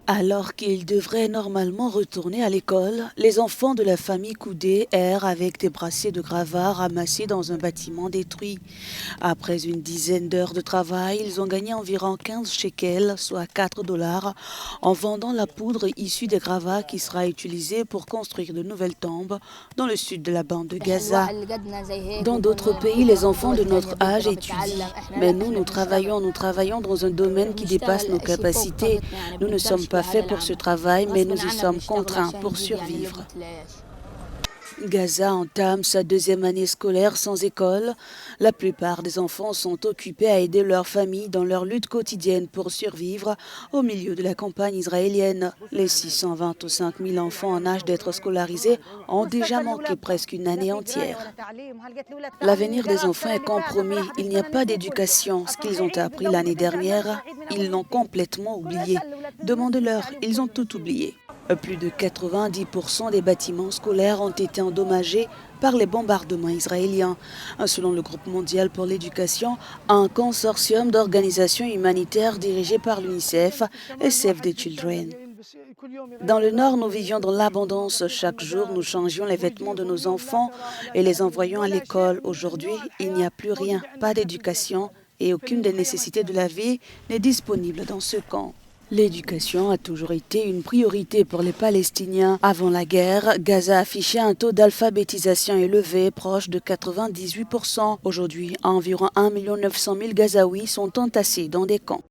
Alors qu'ils devraient normalement retourner à l'école, les enfants de la famille Koudé errent avec des bracelets de gravats ramassés dans un bâtiment détruit. Après une dizaine d'heures de travail, ils ont gagné environ 15 shekels, soit 4 dollars, en vendant la poudre issue des gravats qui sera utilisée pour construire de nouvelles tombes dans le sud de la bande de Gaza. Dans d'autres pays, les enfants de notre âge étudient. Mais nous travaillons dans un domaine qui dépasse nos capacités. Nous ne sommes pas faits pour ce travail, mais nous y sommes contraints pour survivre. Gaza entame sa deuxième année scolaire sans école. La plupart des enfants sont occupés à aider leurs familles dans leur lutte quotidienne pour survivre au milieu de la campagne israélienne. Les 625 000 enfants en âge d'être scolarisés ont déjà manqué presque une année entière. L'avenir des enfants est compromis. Il n'y a pas d'éducation. Ce qu'ils ont appris l'année dernière, ils l'ont complètement oublié. Demandez-leur, ils ont tout oublié. Plus de 90% des bâtiments scolaires ont été endommagés par les bombardements israéliens. Selon le Groupe mondial pour l'éducation, un consortium d'organisations humanitaires dirigé par l'UNICEF et Save the Children. Dans le Nord, nous vivions dans l'abondance. Chaque jour, nous changions les vêtements de nos enfants et les envoyions à l'école. Aujourd'hui, il n'y a plus rien, pas d'éducation et aucune des nécessités de la vie n'est disponible dans ce camp. L'éducation a toujours été une priorité pour les Palestiniens. Avant la guerre, Gaza affichait un taux d'alphabétisation élevé, proche de 98%. Aujourd'hui, environ 1 900 000 Gazaouis sont entassés dans des camps.